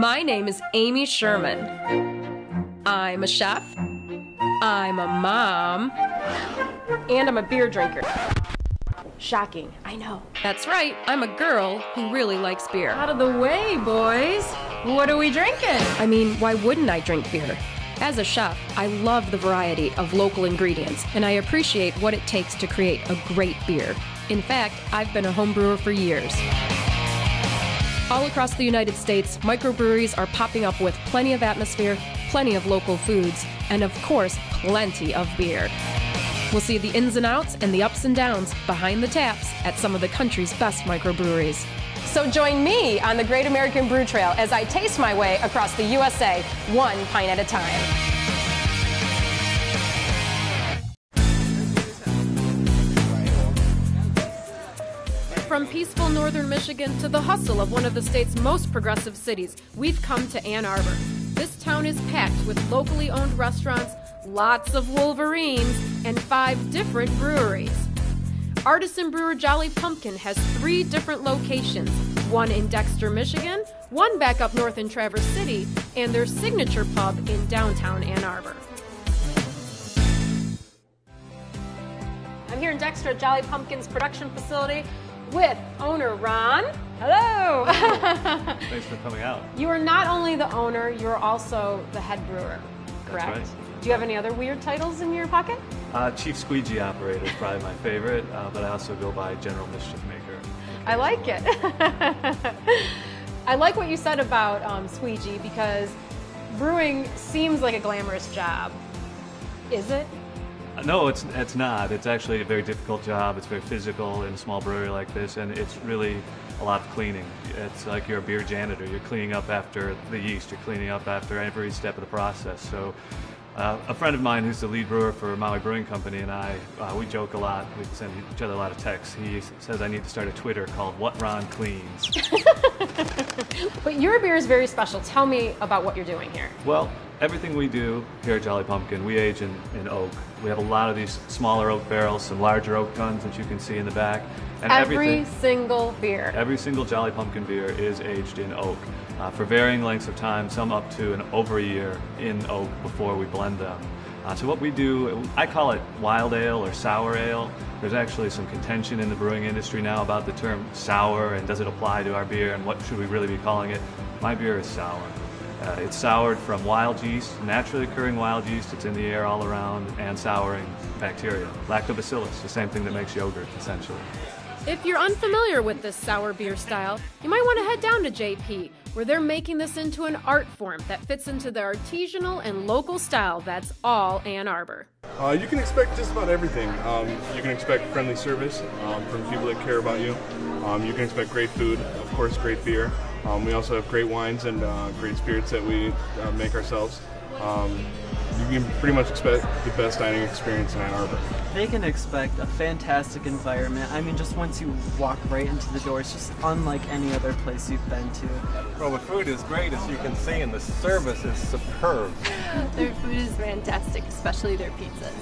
My name is Amy Sherman. I'm a chef, I'm a mom, and I'm a beer drinker. Shocking, I know. That's right, I'm a girl who really likes beer. Out of the way, boys. What are we drinking? I mean, why wouldn't I drink beer? As a chef, I love the variety of local ingredients, and I appreciate what it takes to create a great beer. In fact, I've been a home brewer for years. All across the United States, microbreweries are popping up with plenty of atmosphere, plenty of local foods, and of course, plenty of beer. We'll see the ins and outs and the ups and downs behind the taps at some of the country's best microbreweries. So join me on the Great American Brew Trail as I taste my way across the USA, one pint at a time. From peaceful northern Michigan to the hustle of one of the state's most progressive cities, we've come to Ann Arbor. This town is packed with locally owned restaurants, lots of Wolverines, and 5 different breweries. Artisan brewer Jolly Pumpkin has 3 different locations, one in Dexter, Michigan, one back up north in Traverse City, and their signature pub in downtown Ann Arbor. I'm here in Dexter at Jolly Pumpkin's production facility with owner Ron. Hello! Thanks for coming out. You are not only the owner, you're also the head brewer, correct? That's right. Do you have any other weird titles in your pocket? Chief Squeegee Operator is probably my favorite, but I also go by General Mischief Maker. I like it. I like what you said about squeegee, because brewing seems like a glamorous job. Is it? No, it's not. It's actually a very difficult job. It's very physical in a small brewery like this, and it's really a lot of cleaning. It's like you're a beer janitor. You're cleaning up after the yeast. You're cleaning up after every step of the process. So a friend of mine who's the lead brewer for Maui Brewing Company and I, we joke a lot. We send each other a lot of texts. He says I need to start a Twitter called What Ron Cleans. But your beer is very special. Tell me about what you're doing here. Well, everything we do here at Jolly Pumpkin, we age in oak. We have a lot of these smaller oak barrels, some larger oak guns that you can see in the back. And every single beer. Every single Jolly Pumpkin beer is aged in oak for varying lengths of time, some up to over a year in oak before we blend them. So what we do, I call it wild ale or sour ale. There's actually some contention in the brewing industry now about the term sour and does it apply to our beer and what should we really be calling it. My beer is sour. It's soured from wild yeast, naturally occurring wild yeast. It's in the air all around and souring bacteria. Lactobacillus, the same thing that makes yogurt, essentially. If you're unfamiliar with this sour beer style, you might want to head down to JP, where they're making this into an art form that fits into the artisanal and local style that's all Ann Arbor. You can expect just about everything. You can expect friendly service from people that care about you. You can expect great food, of course, great beer. We also have great wines and great spirits that we make ourselves. You can pretty much expect the best dining experience in Ann Arbor. They can expect a fantastic environment. I mean, just once you walk right into the door, it's just unlike any other place you've been to. Well, the food is great, as you can see, and the service is superb. Their food is fantastic, especially their pizzas.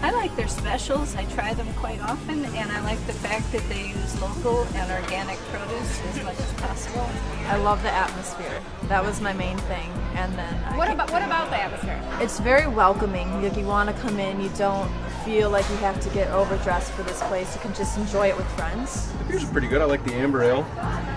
I like their specials. I try them quite often, and I like the fact that they use local and organic produce as much as possible. I love the atmosphere. That was my main thing. And then What about the atmosphere? It's very welcoming. Like, you want to come in, you don't feel like you have to get overdressed for this place. You can just enjoy it with friends. The beers are pretty good. I like the amber ale.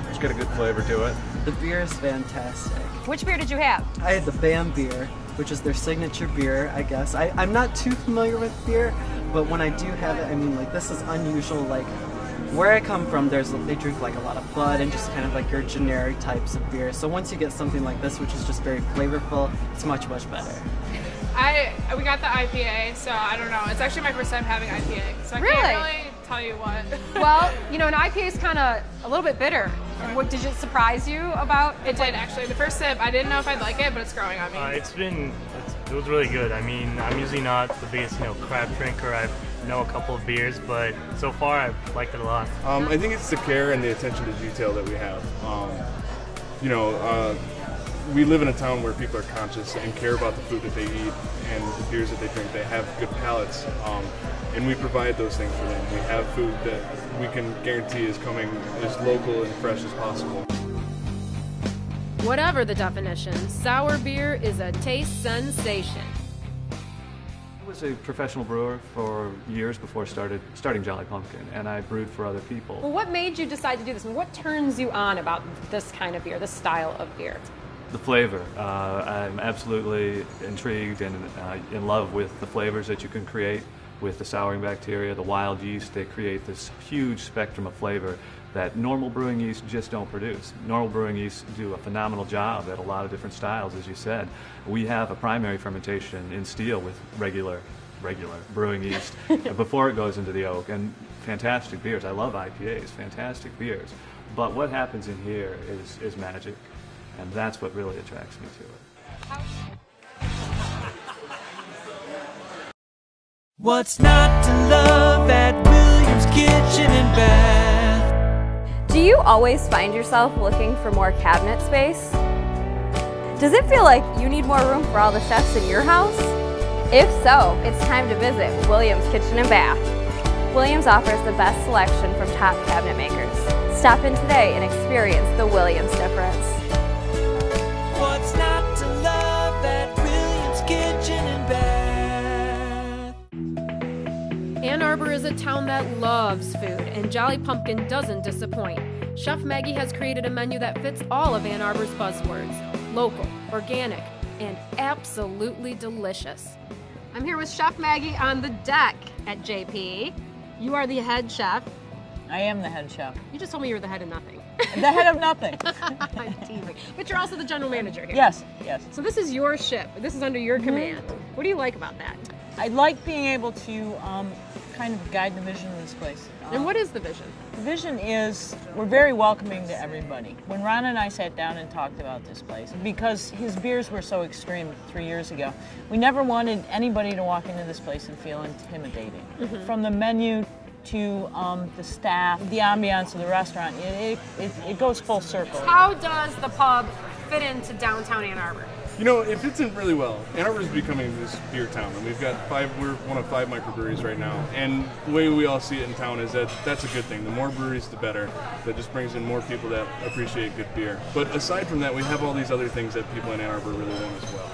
It's got a good flavor to it. The beer is fantastic. Which beer did you have? I had the BAM beer, which is their signature beer, I guess. I'm not too familiar with beer, but when I do have it, I mean, like, this is unusual. Like, where I come from, they drink like a lot of Bud and just kind of like your generic types of beer. So once you get something like this, which is just very flavorful, it's much, much better. We got the IPA, so I don't know. It's actually my first time having IPA, so I can't really tell you what. Well, you know, an IPA is kind of a little bit bitter. And what did it surprise you about? It did, actually. The first sip, I didn't know if I'd like it, but it's growing on me. It was really good. I mean, I'm usually not the biggest, craft drinker. I know a couple of beers, but so far I've liked it a lot. I think it's the care and the attention to detail that we have. We live in a town where people are conscious and care about the food that they eat and the beers that they drink. They have good palates, and we provide those things for them. We have food that we can guarantee is coming as local and fresh as possible. Whatever the definition, sour beer is a taste sensation. I was a professional brewer for years before starting Jolly Pumpkin, and I brewed for other people. Well, what made you decide to do this? What turns you on about this kind of beer, this style of beer? The flavor. I'm absolutely intrigued and in love with the flavors that you can create with the souring bacteria, the wild yeast. They create this huge spectrum of flavor that normal brewing yeast just don't produce. Normal brewing yeast do a phenomenal job at a lot of different styles, as you said. We have a primary fermentation in steel with regular brewing yeast before it goes into the oak, and fantastic beers. I love IPAs, fantastic beers. But what happens in here is magic, and that's what really attracts me to it. What's not to love at Williams Kitchen and Bath? Do you always find yourself looking for more cabinet space? Does it feel like you need more room for all the chefs in your house? If so, it's time to visit Williams Kitchen and Bath. Williams offers the best selection from top cabinet makers. Stop in today and experience the Williams difference. What's not to love at Williams Kitchen and Bath? Ann Arbor is a town that loves food, and Jolly Pumpkin doesn't disappoint. Chef Maggie has created a menu that fits all of Ann Arbor's buzzwords: local, organic, and absolutely delicious. I'm here with Chef Maggie on the deck at JP. You are the head chef. I am the head chef. You just told me you were the head of nothing. The head of nothing. I'm teasing. But you're also the general manager here. Yes, yes. So this is your ship. This is under your command. What do you like about that? I like being able to kind of guide the vision of this place. And what is the vision? The vision is we're very welcoming to everybody. When Ron and I sat down and talked about this place, because his beers were so extreme 3 years ago, we never wanted anybody to walk into this place and feel intimidating. Mm-hmm. From the menu to the staff, the ambiance of the restaurant, it goes full circle. How does the pub fit into downtown Ann Arbor? You know, it fits in really well. Ann Arbor is becoming this beer town, and we're one of 5 microbreweries right now. And the way we all see it in town is that that's a good thing. The more breweries, the better. That just brings in more people that appreciate good beer. But aside from that, we have all these other things that people in Ann Arbor really want as well.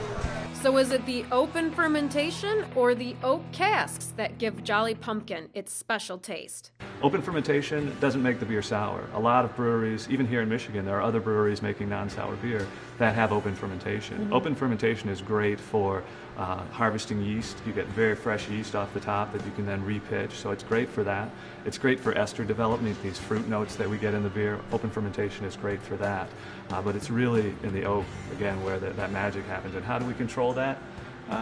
So is it the open fermentation or the oak casks that give Jolly Pumpkin its special taste? Open fermentation doesn't make the beer sour. A lot of breweries, even here in Michigan, there are other breweries making non-sour beer that have open fermentation. Mm-hmm. Open fermentation is great for harvesting yeast. You get very fresh yeast off the top that you can then repitch, so it's great for that. It's great for ester development, these fruit notes that we get in the beer. Open fermentation is great for that. But it's really in the oak, again, where that magic happens. And how do we control that?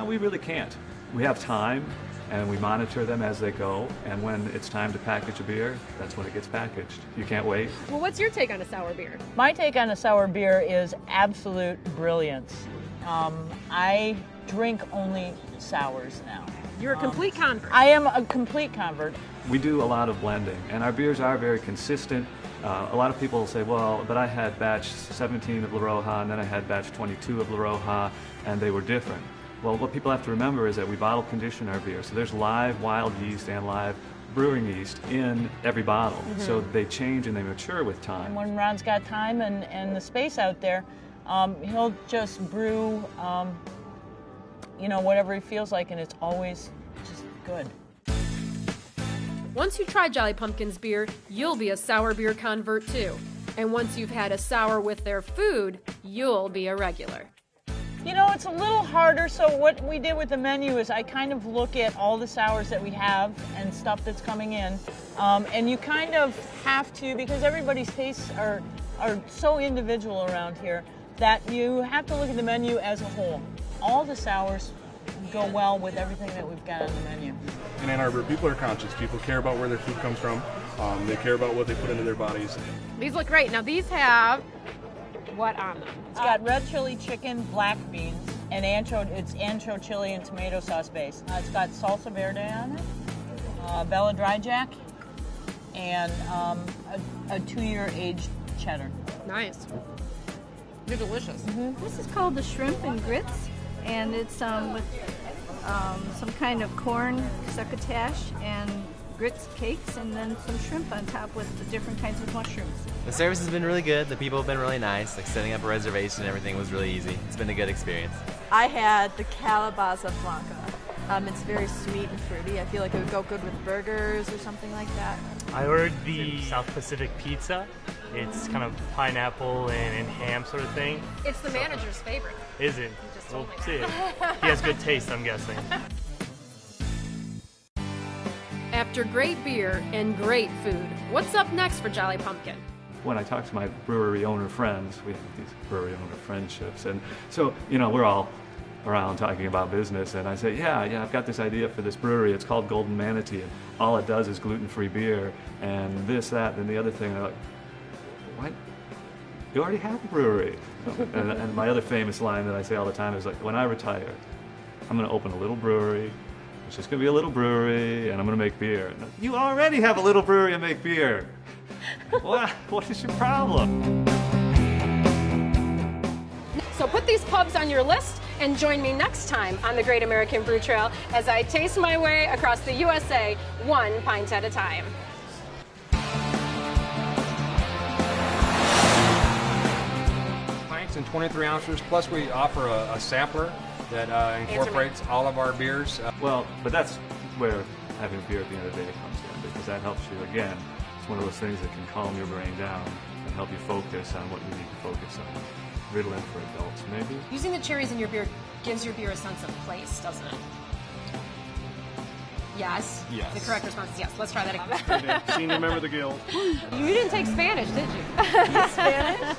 We really can't. We have time, and we monitor them as they go, and when it's time to package a beer, that's when it gets packaged. You can't wait. Well, what's your take on a sour beer? My take on a sour beer is absolute brilliance. I drink only sours now. You're a complete convert. I am a complete convert. We do a lot of blending, and our beers are very consistent. A lot of people say, well, but I had batch 17 of La Roja, and then I had batch 22 of La Roja, and they were different. Well, what people have to remember is that we bottle condition our beer, so there's live wild yeast and live brewing yeast in every bottle, so they change and they mature with time. And when Ron's got time and the space out there, he'll just brew, whatever he feels like, and it's always just good. Once you try Jolly Pumpkin's beer, you'll be a sour beer convert too. And once you've had a sour with their food, you'll be a regular. You know, it's a little harder, so what we did with the menu is I kind of look at all the sours that we have and stuff that's coming in, and you kind of have to, because everybody's tastes are so individual around here, that you have to look at the menu as a whole. All the sours go well with everything that we've got on the menu. In Ann Arbor, people are conscious. People care about where their food comes from. They care about what they put into their bodies. These look great. Now these have what on them? It's got red chili chicken, black beans, and it's ancho chili and tomato sauce base. It's got salsa verde on it, Bella Dry Jack, and a 2-year aged cheddar. Nice. They're delicious. Mm-hmm. This is called the shrimp and grits, and it's with some kind of corn succotash and grits, cakes, and then some shrimp on top with the different kinds of mushrooms. The service has been really good. The people have been really nice. Like setting up a reservation and everything was really easy. It's been a good experience. I had the Calabaza Blanca. It's very sweet and fruity. I feel like it would go good with burgers or something like that. I ordered the South Pacific pizza. It's kind of pineapple and ham sort of thing. It's the manager's favorite. Is it? We'll see it. He has good taste, I'm guessing. After great beer and great food, what's up next for Jolly Pumpkin? When I talk to my brewery owner friends, we have these brewery owner friendships, and so, you know, we're all around talking about business, and I say, yeah, I've got this idea for this brewery. It's called Golden Manatee, and all it does is gluten-free beer, and this, that, and the other thing. They're like, what? You already have a brewery. And my other famous line that I say all the time is like, when I retire, I'm going to open a little brewery. It's just going to be a little brewery, and I'm going to make beer. And you already have a little brewery and make beer. What is your problem? So put these pubs on your list and join me next time on the Great American Brew Trail as I taste my way across the USA, one pint at a time. Pints and 23 ounces, plus we offer a sampler that incorporates all of our beers. Well, but that's where having a beer at the end of the day comes in, because that helps you, again, it's one of those things that can calm your brain down and help you focus on what you need to focus on. Ritalin for adults, maybe? Using the cherries in your beer gives your beer a sense of place, doesn't it? Yes? Yes. The correct response is yes. Let's try that again. Senior member of the guild. You didn't take Spanish, did you? Spanish?